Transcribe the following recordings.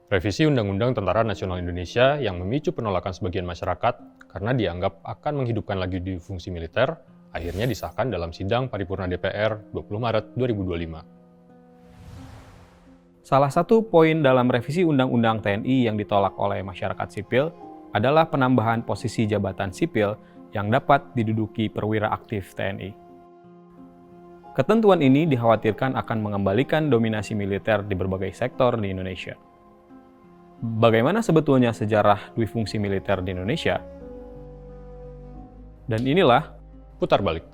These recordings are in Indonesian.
Revisi Undang-Undang Tentara Nasional Indonesia yang memicu penolakan sebagian masyarakat karena dianggap akan menghidupkan lagi di fungsi militer, akhirnya disahkan dalam sidang paripurna DPR 20 Maret 2025. Salah satu poin dalam revisi Undang-Undang TNI yang ditolak oleh masyarakat sipil adalah penambahan posisi jabatan sipil yang dapat diduduki perwira aktif TNI. Ketentuan ini dikhawatirkan akan mengembalikan dominasi militer di berbagai sektor di Indonesia. Bagaimana sebetulnya sejarah duifungsi militer di Indonesia? Dan inilah Putar balik.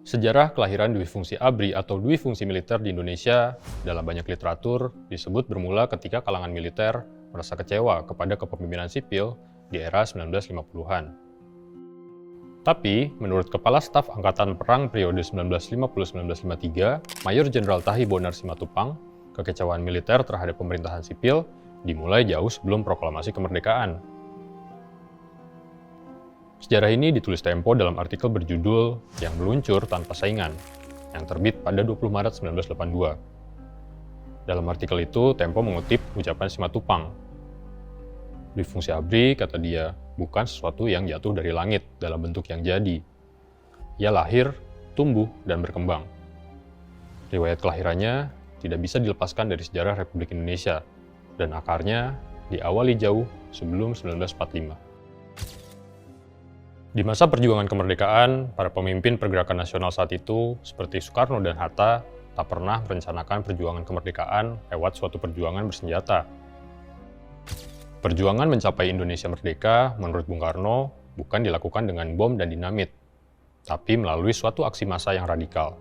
Sejarah kelahiran duifungsi ABRI atau duifungsi militer di Indonesia dalam banyak literatur disebut bermula ketika kalangan militer merasa kecewa kepada kepemimpinan sipil di era 1950-an. Tapi, menurut Kepala Staf Angkatan Perang periode 1950-1953, Mayor Jenderal Tahi Bonar Simatupang, kekecewaan militer terhadap pemerintahan sipil dimulai jauh sebelum proklamasi kemerdekaan. Sejarah ini ditulis Tempo dalam artikel berjudul Yang Meluncur Tanpa Saingan, yang terbit pada 20 Maret 1982. Dalam artikel itu, Tempo mengutip ucapan Simatupang. Duifungsi ABRI, kata dia, bukan sesuatu yang jatuh dari langit dalam bentuk yang jadi. Ia lahir, tumbuh, dan berkembang. Riwayat kelahirannya tidak bisa dilepaskan dari sejarah Republik Indonesia, dan akarnya diawali jauh sebelum 1945. Di masa perjuangan kemerdekaan, para pemimpin pergerakan nasional saat itu, seperti Soekarno dan Hatta, tak pernah merencanakan perjuangan kemerdekaan lewat suatu perjuangan bersenjata. Perjuangan mencapai Indonesia merdeka, menurut Bung Karno, bukan dilakukan dengan bom dan dinamit, tapi melalui suatu aksi massa yang radikal.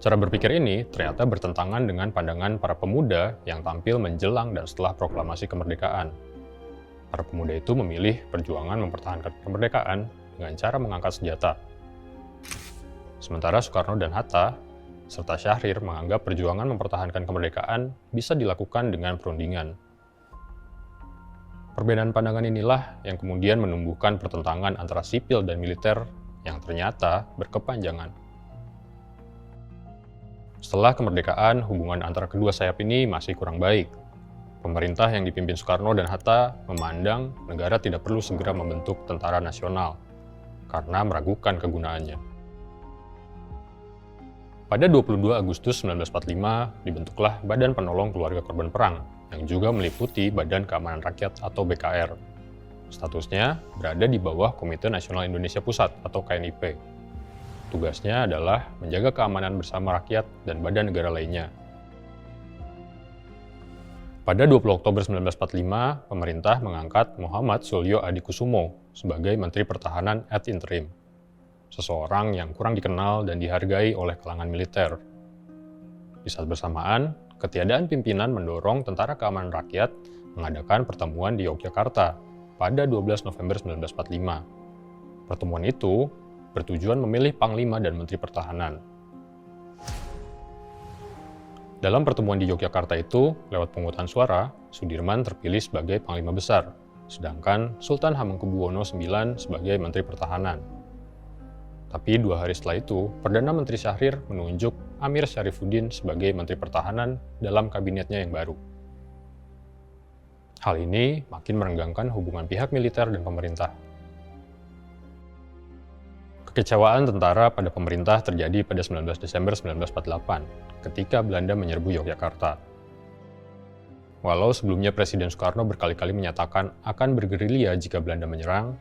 Cara berpikir ini ternyata bertentangan dengan pandangan para pemuda yang tampil menjelang dan setelah proklamasi kemerdekaan. Para pemuda itu memilih perjuangan mempertahankan kemerdekaan dengan cara mengangkat senjata. Sementara Soekarno dan Hatta, serta Syahrir menganggap perjuangan mempertahankan kemerdekaan bisa dilakukan dengan perundingan. Perbedaan pandangan inilah yang kemudian menumbuhkan pertentangan antara sipil dan militer yang ternyata berkepanjangan. Setelah kemerdekaan, hubungan antara kedua sayap ini masih kurang baik. Pemerintah yang dipimpin Soekarno dan Hatta memandang negara tidak perlu segera membentuk tentara nasional karena meragukan kegunaannya. Pada 22 Agustus 1945, dibentuklah Badan Penolong Keluarga Korban Perang, yang juga meliputi Badan Keamanan Rakyat atau BKR. Statusnya berada di bawah Komite Nasional Indonesia Pusat atau KNIP. Tugasnya adalah menjaga keamanan bersama rakyat dan badan negara lainnya. Pada 20 Oktober 1945, pemerintah mengangkat Muhammad Suryo Adikusumo sebagai Menteri Pertahanan ad interim. Seseorang yang kurang dikenal dan dihargai oleh kalangan militer. Di saat bersamaan, ketiadaan pimpinan mendorong Tentara Keamanan Rakyat mengadakan pertemuan di Yogyakarta pada 12 November 1945. Pertemuan itu bertujuan memilih Panglima dan Menteri Pertahanan. Dalam pertemuan di Yogyakarta itu, lewat pemungutan suara, Sudirman terpilih sebagai Panglima Besar, sedangkan Sultan Hamengkubuwono IX sebagai Menteri Pertahanan. Tapi 2 hari setelah itu, Perdana Menteri Syahrir menunjuk Amir Syarifuddin sebagai Menteri Pertahanan dalam kabinetnya yang baru. Hal ini makin merenggangkan hubungan pihak militer dan pemerintah. Kekecewaan tentara pada pemerintah terjadi pada 19 Desember 1948, ketika Belanda menyerbu Yogyakarta. Walau sebelumnya Presiden Soekarno berkali-kali menyatakan akan bergerilya jika Belanda menyerang,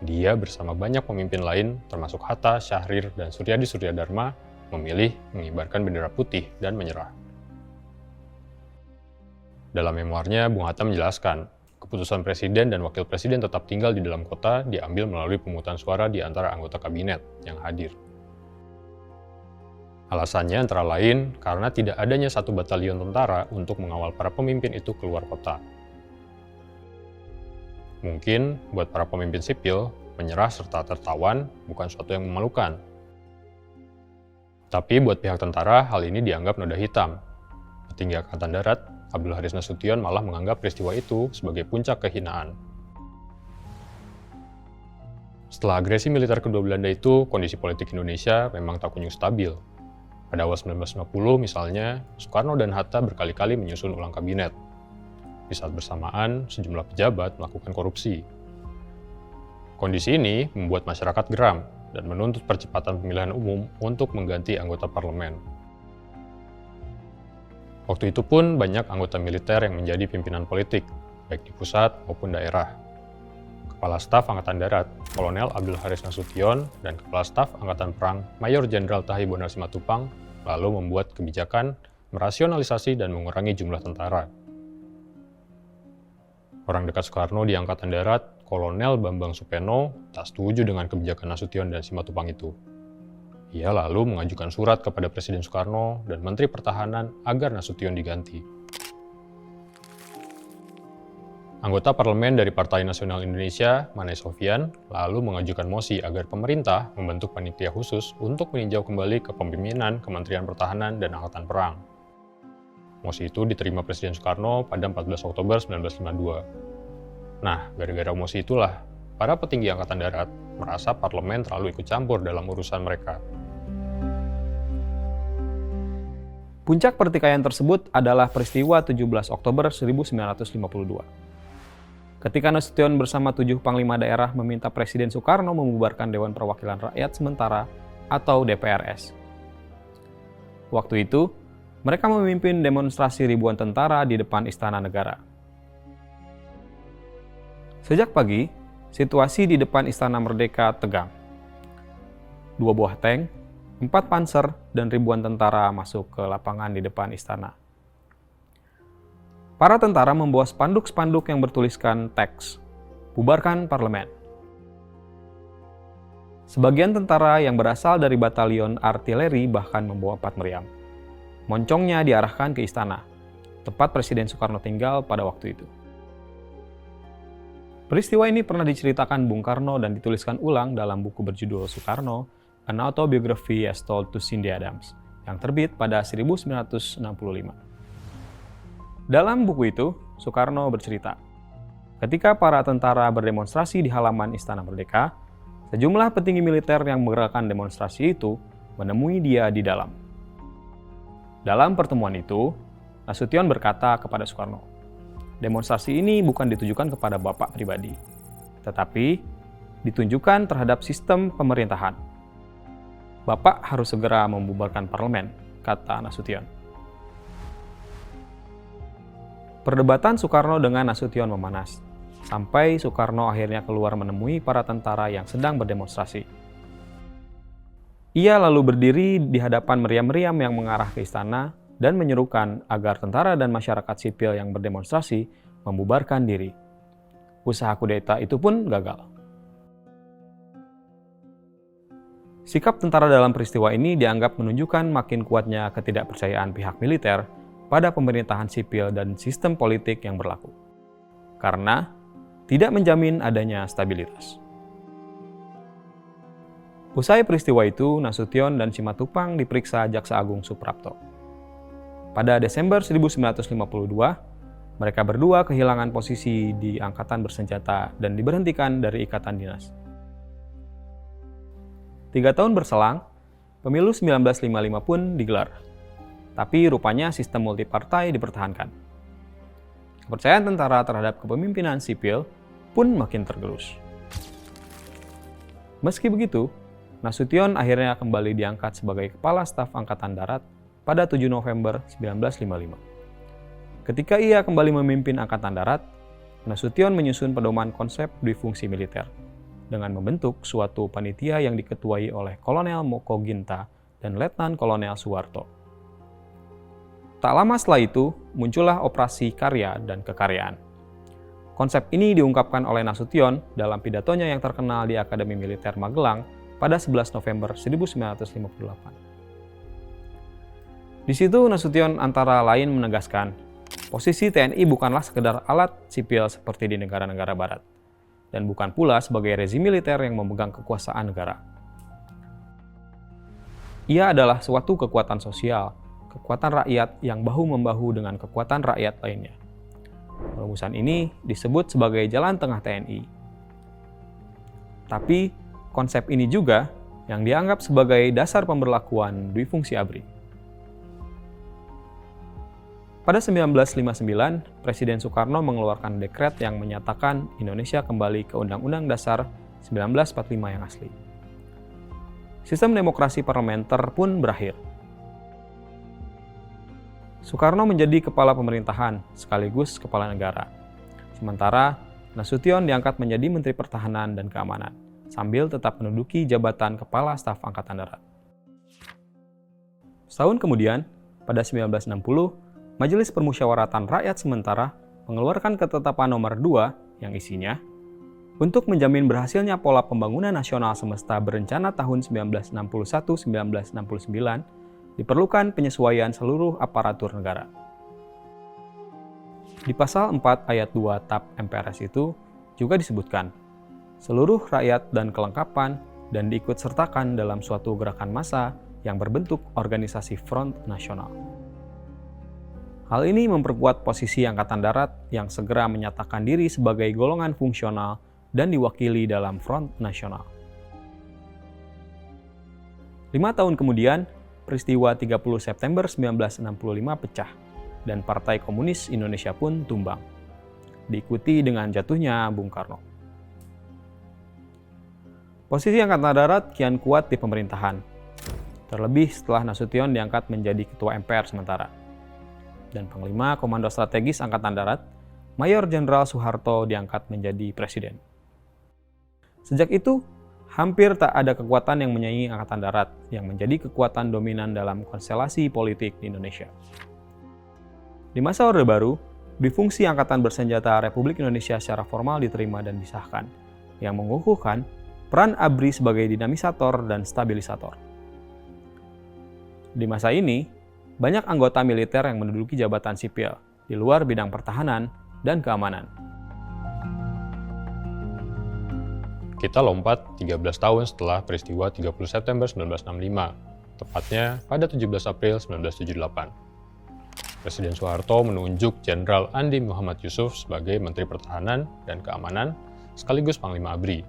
dia bersama banyak pemimpin lain, termasuk Hatta, Syahrir, dan Suryadi Suryadharma, memilih mengibarkan bendera putih dan menyerah. Dalam memoarnya, Bung Hatta menjelaskan, keputusan Presiden dan Wakil Presiden tetap tinggal di dalam kota diambil melalui pemungutan suara di antara anggota kabinet yang hadir. Alasannya antara lain karena tidak adanya satu batalion tentara untuk mengawal para pemimpin itu keluar kota. Mungkin buat para pemimpin sipil, menyerah serta tertawan bukan suatu yang memalukan. Tapi buat pihak tentara, hal ini dianggap noda hitam. Petinggi Angkatan Darat Abdul Haris Nasution malah menganggap peristiwa itu sebagai puncak kehinaan. Setelah agresi militer kedua Belanda itu, kondisi politik Indonesia memang tak kunjung stabil. Pada awal 1950 misalnya, Soekarno dan Hatta berkali-kali menyusun ulang kabinet. Di saat bersamaan, sejumlah pejabat melakukan korupsi. Kondisi ini membuat masyarakat geram dan menuntut percepatan pemilihan umum untuk mengganti anggota parlemen. Waktu itu pun banyak anggota militer yang menjadi pimpinan politik, baik di pusat maupun daerah. Kepala Staf Angkatan Darat, Kolonel Abdul Haris Nasution, dan Kepala Staf Angkatan Perang, Mayor Jenderal Tahi Bonar Simatupang, lalu membuat kebijakan merasionalisasi dan mengurangi jumlah tentara. Orang dekat Soekarno di Angkatan Darat, Kolonel Bambang Supeno, tak setuju dengan kebijakan Nasution dan Simatupang itu. Ia lalu mengajukan surat kepada Presiden Soekarno dan Menteri Pertahanan agar Nasution diganti. Anggota parlemen dari Partai Nasional Indonesia, Maneh Sofyan, lalu mengajukan mosi agar pemerintah membentuk panitia khusus untuk meninjau kembali kepemimpinan Kementerian Pertahanan dan Angkatan Perang. Mosi itu diterima Presiden Soekarno pada 14 Oktober 1952. Nah, gara-gara mosi itulah, para petinggi Angkatan Darat merasa parlemen terlalu ikut campur dalam urusan mereka. Puncak pertikaian tersebut adalah peristiwa 17 Oktober 1952. Ketika Nasution bersama 7 panglima daerah meminta Presiden Soekarno membubarkan Dewan Perwakilan Rakyat Sementara atau DPRS. Waktu itu, mereka memimpin demonstrasi ribuan tentara di depan Istana Negara. Sejak pagi, situasi di depan Istana Merdeka tegang. 2 buah tank, 4 panser, dan ribuan tentara masuk ke lapangan di depan istana. Para tentara membawa spanduk-spanduk yang bertuliskan teks, "Bubarkan parlemen." Sebagian tentara yang berasal dari batalion artileri bahkan membawa 4 meriam. Moncongnya diarahkan ke istana, tempat Presiden Soekarno tinggal pada waktu itu. Peristiwa ini pernah diceritakan Bung Karno dan dituliskan ulang dalam buku berjudul Soekarno, An Autobiography as Told to Cindy Adams, yang terbit pada 1965. Dalam buku itu, Soekarno bercerita, ketika para tentara berdemonstrasi di halaman Istana Merdeka, sejumlah petinggi militer yang menggerakkan demonstrasi itu menemui dia di dalam. Dalam pertemuan itu, Nasution berkata kepada Soekarno, demonstrasi ini bukan ditujukan kepada Bapak pribadi, tetapi ditunjukkan terhadap sistem pemerintahan. Bapak harus segera membubarkan parlemen, kata Nasution. Perdebatan Soekarno dengan Nasution memanas, sampai Soekarno akhirnya keluar menemui para tentara yang sedang berdemonstrasi. Ia lalu berdiri di hadapan meriam-meriam yang mengarah ke istana dan menyerukan agar tentara dan masyarakat sipil yang berdemonstrasi membubarkan diri. Usaha kudeta itu pun gagal. Sikap tentara dalam peristiwa ini dianggap menunjukkan makin kuatnya ketidakpercayaan pihak militer pada pemerintahan sipil dan sistem politik yang berlaku, karena tidak menjamin adanya stabilitas. Usai peristiwa itu, Nasution dan Simatupang diperiksa Jaksa Agung Suprapto. Pada Desember 1952, mereka berdua kehilangan posisi di angkatan bersenjata dan diberhentikan dari ikatan dinas. 3 tahun berselang, pemilu 1955 pun digelar. Tapi rupanya sistem multipartai dipertahankan. Kepercayaan tentara terhadap kepemimpinan sipil pun makin tergerus. Meski begitu, Nasution akhirnya kembali diangkat sebagai Kepala Staf Angkatan Darat pada 7 November 1955. Ketika ia kembali memimpin Angkatan Darat, Nasution menyusun pedoman konsep duifungsi militer dengan membentuk suatu panitia yang diketuai oleh Kolonel Moko Ginta dan Letnan Kolonel Suwarto. Tak lama setelah itu, muncullah Operasi Karya dan Kekaryaan. Konsep ini diungkapkan oleh Nasution dalam pidatonya yang terkenal di Akademi Militer Magelang pada 11 November 1958. Di situ Nasution antara lain menegaskan, posisi TNI bukanlah sekedar alat sipil seperti di negara-negara barat, dan bukan pula sebagai rezim militer yang memegang kekuasaan negara. Ia adalah suatu kekuatan sosial, kekuatan rakyat yang bahu-membahu dengan kekuatan rakyat lainnya. Perumusan ini disebut sebagai jalan tengah TNI. Tapi, konsep ini juga yang dianggap sebagai dasar pemberlakuan duifungsi ABRI. Pada 1959, Presiden Soekarno mengeluarkan dekret yang menyatakan Indonesia kembali ke Undang-Undang Dasar 1945 yang asli. Sistem demokrasi parlementer pun berakhir. Soekarno menjadi kepala pemerintahan sekaligus kepala negara. Sementara Nasution diangkat menjadi Menteri Pertahanan dan Keamanan, sambil tetap menduduki jabatan Kepala Staf Angkatan Darat. Setahun kemudian, pada 1960, Majelis Permusyawaratan Rakyat Sementara mengeluarkan Ketetapan Nomor 2 yang isinya, untuk menjamin berhasilnya pola pembangunan nasional semesta berencana tahun 1961-1969, diperlukan penyesuaian seluruh aparatur negara. Di pasal 4 ayat 2 TAP MPRS itu juga disebutkan, seluruh rakyat dan kelengkapan dan diikutsertakan dalam suatu gerakan massa yang berbentuk organisasi front nasional. Hal ini memperkuat posisi Angkatan Darat yang segera menyatakan diri sebagai golongan fungsional dan diwakili dalam front nasional. 5 tahun kemudian, peristiwa 30 September 1965 pecah, dan Partai Komunis Indonesia pun tumbang, diikuti dengan jatuhnya Bung Karno. Posisi Angkatan Darat kian kuat di pemerintahan, terlebih setelah Nasution diangkat menjadi Ketua MPR sementara. Dan Panglima Komando Strategis Angkatan Darat, Mayor Jenderal Soeharto diangkat menjadi Presiden. Sejak itu, hampir tak ada kekuatan yang menyaingi Angkatan Darat yang menjadi kekuatan dominan dalam konstelasi politik di Indonesia. Di masa Orde Baru, duifungsi Angkatan Bersenjata Republik Indonesia secara formal diterima dan disahkan, yang mengukuhkan peran ABRI sebagai dinamisator dan stabilisator. Di masa ini, banyak anggota militer yang menduduki jabatan sipil di luar bidang pertahanan dan keamanan. Kita lompat 13 tahun setelah peristiwa 30 September 1965, tepatnya pada 17 April 1978. Presiden Soeharto menunjuk Jenderal Andi Muhammad Yusuf sebagai Menteri Pertahanan dan Keamanan sekaligus Panglima ABRI.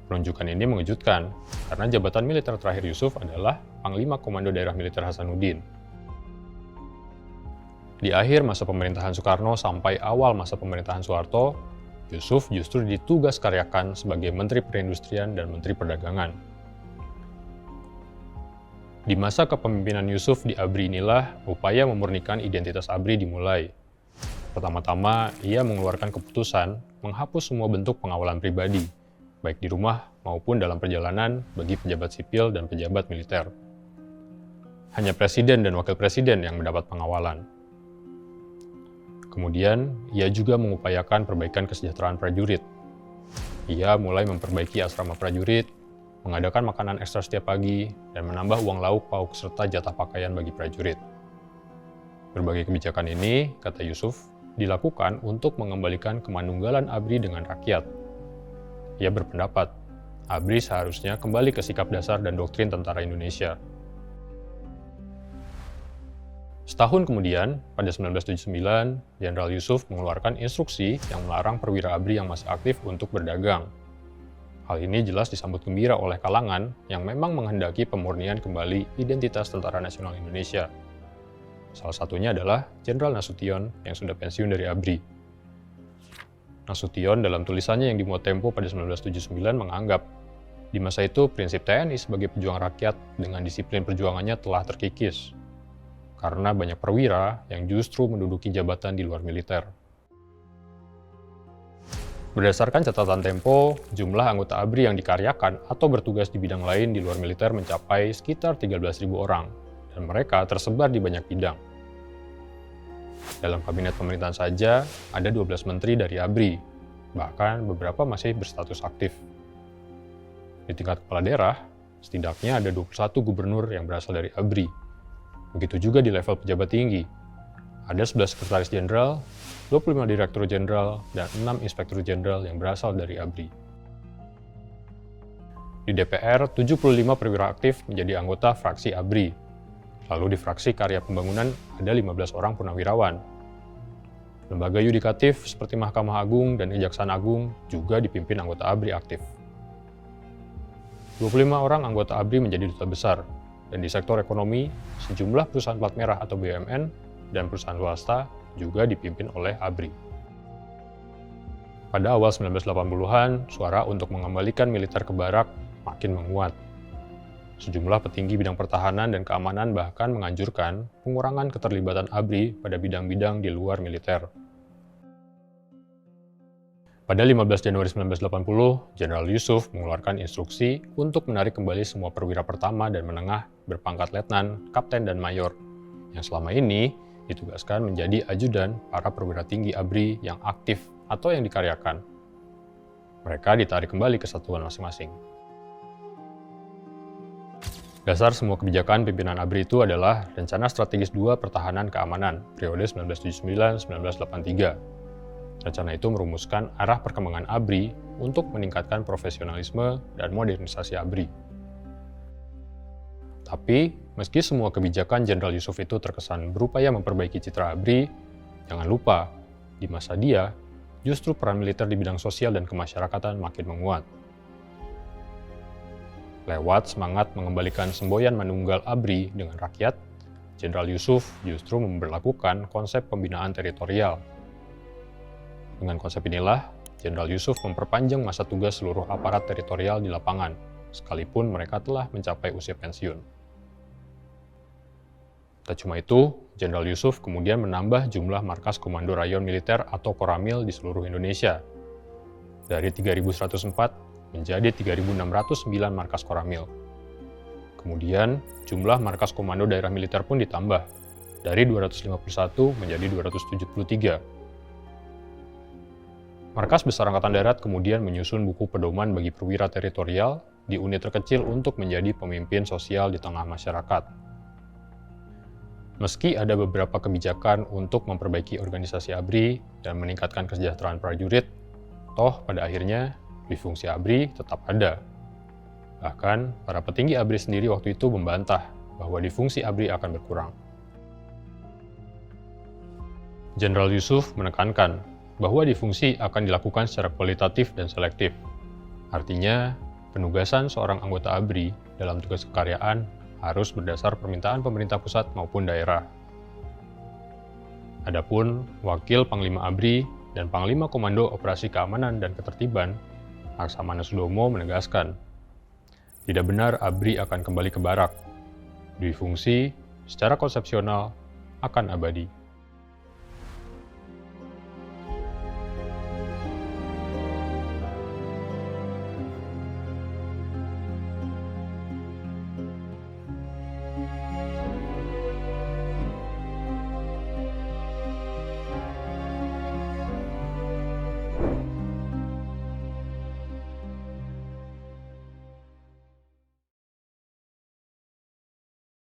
Penunjukan ini mengejutkan karena jabatan militer terakhir Yusuf adalah Panglima Komando Daerah Militer Hasanuddin. Di akhir masa pemerintahan Soekarno sampai awal masa pemerintahan Soeharto, Yusuf justru ditugas karyakan sebagai Menteri Perindustrian dan Menteri Perdagangan. Di masa kepemimpinan Yusuf di ABRI inilah upaya memurnikan identitas ABRI dimulai. Pertama-tama, ia mengeluarkan keputusan menghapus semua bentuk pengawalan pribadi, baik di rumah maupun dalam perjalanan bagi pejabat sipil dan pejabat militer. Hanya presiden dan wakil presiden yang mendapat pengawalan. Kemudian, ia juga mengupayakan perbaikan kesejahteraan prajurit. Ia mulai memperbaiki asrama prajurit, mengadakan makanan ekstra setiap pagi, dan menambah uang lauk pauk serta jatah pakaian bagi prajurit. Berbagai kebijakan ini, kata Yusuf, dilakukan untuk mengembalikan kemanunggalan ABRI dengan rakyat. Ia berpendapat, ABRI seharusnya kembali ke sikap dasar dan doktrin tentara Indonesia. Setahun kemudian, pada 1979, Jenderal Yusuf mengeluarkan instruksi yang melarang perwira ABRI yang masih aktif untuk berdagang. Hal ini jelas disambut gembira oleh kalangan yang memang menghendaki pemurnian kembali identitas Tentara Nasional Indonesia. Salah satunya adalah Jenderal Nasution yang sudah pensiun dari ABRI. Nasution dalam tulisannya yang dimuat Tempo pada 1979 menganggap, di masa itu prinsip TNI sebagai pejuang rakyat dengan disiplin perjuangannya telah terkikis, karena banyak perwira yang justru menduduki jabatan di luar militer. Berdasarkan catatan Tempo, jumlah anggota ABRI yang dikaryakan atau bertugas di bidang lain di luar militer mencapai sekitar 13.000 orang, dan mereka tersebar di banyak bidang. Dalam kabinet pemerintahan saja, ada 12 menteri dari ABRI, bahkan beberapa masih berstatus aktif. Di tingkat kepala daerah, setidaknya ada 21 gubernur yang berasal dari ABRI. Begitu juga di level pejabat tinggi. Ada 11 sekretaris jenderal, 25 direktur jenderal, dan 6 inspektur jenderal yang berasal dari ABRI. Di DPR, 75 perwira aktif menjadi anggota fraksi ABRI. Lalu di fraksi karya pembangunan ada 15 orang purnawirawan. Lembaga yudikatif seperti Mahkamah Agung dan Kejaksaan Agung juga dipimpin anggota ABRI aktif. 25 orang anggota ABRI menjadi duta besar, dan di sektor ekonomi, sejumlah perusahaan plat merah atau BUMN dan perusahaan swasta juga dipimpin oleh ABRI. Pada awal 1980-an, suara untuk mengembalikan militer ke barak makin menguat. Sejumlah petinggi bidang pertahanan dan keamanan bahkan menganjurkan pengurangan keterlibatan ABRI pada bidang-bidang di luar militer. Pada 15 Januari 1980, Jenderal Yusuf mengeluarkan instruksi untuk menarik kembali semua perwira pertama dan menengah berpangkat letnan, kapten, dan mayor, yang selama ini ditugaskan menjadi ajudan para perwira tinggi ABRI yang aktif atau yang dikaryakan. Mereka ditarik kembali ke satuan masing-masing. Dasar semua kebijakan pimpinan ABRI itu adalah Rencana Strategis 2 Pertahanan Keamanan periode 1979-1983. Rencana itu merumuskan arah perkembangan ABRI untuk meningkatkan profesionalisme dan modernisasi ABRI. Tapi, meski semua kebijakan Jenderal Yusuf itu terkesan berupaya memperbaiki citra ABRI, jangan lupa, di masa dia, justru peran militer di bidang sosial dan kemasyarakatan makin menguat. Lewat semangat mengembalikan semboyan manunggal ABRI dengan rakyat, Jenderal Yusuf justru memberlakukan konsep pembinaan teritorial. Dengan konsep inilah, Jenderal Yusuf memperpanjang masa tugas seluruh aparat teritorial di lapangan, sekalipun mereka telah mencapai usia pensiun. Tak cuma itu, Jenderal Yusuf kemudian menambah jumlah markas Komando Rayon Militer atau Koramil di seluruh Indonesia. Dari 3.104 menjadi 3.609 markas Koramil. Kemudian, jumlah markas Komando Daerah Militer pun ditambah, dari 251 menjadi 273. Markas Besar Angkatan Darat kemudian menyusun buku pedoman bagi perwira teritorial di unit terkecil untuk menjadi pemimpin sosial di tengah masyarakat. Meski ada beberapa kebijakan untuk memperbaiki organisasi ABRI dan meningkatkan kesejahteraan prajurit, toh pada akhirnya difungsi ABRI tetap ada. Bahkan, para petinggi ABRI sendiri waktu itu membantah bahwa difungsi ABRI akan berkurang. Jenderal Yusuf menekankan bahwa difungsi akan dilakukan secara kualitatif dan selektif. Artinya, penugasan seorang anggota ABRI dalam tugas kekaryaan harus berdasar permintaan pemerintah pusat maupun daerah. Adapun Wakil Panglima ABRI dan Panglima Komando Operasi Keamanan dan Ketertiban, Laksamana Sudomo menegaskan, tidak benar ABRI akan kembali ke barak. Difungsi secara konsepsional akan abadi.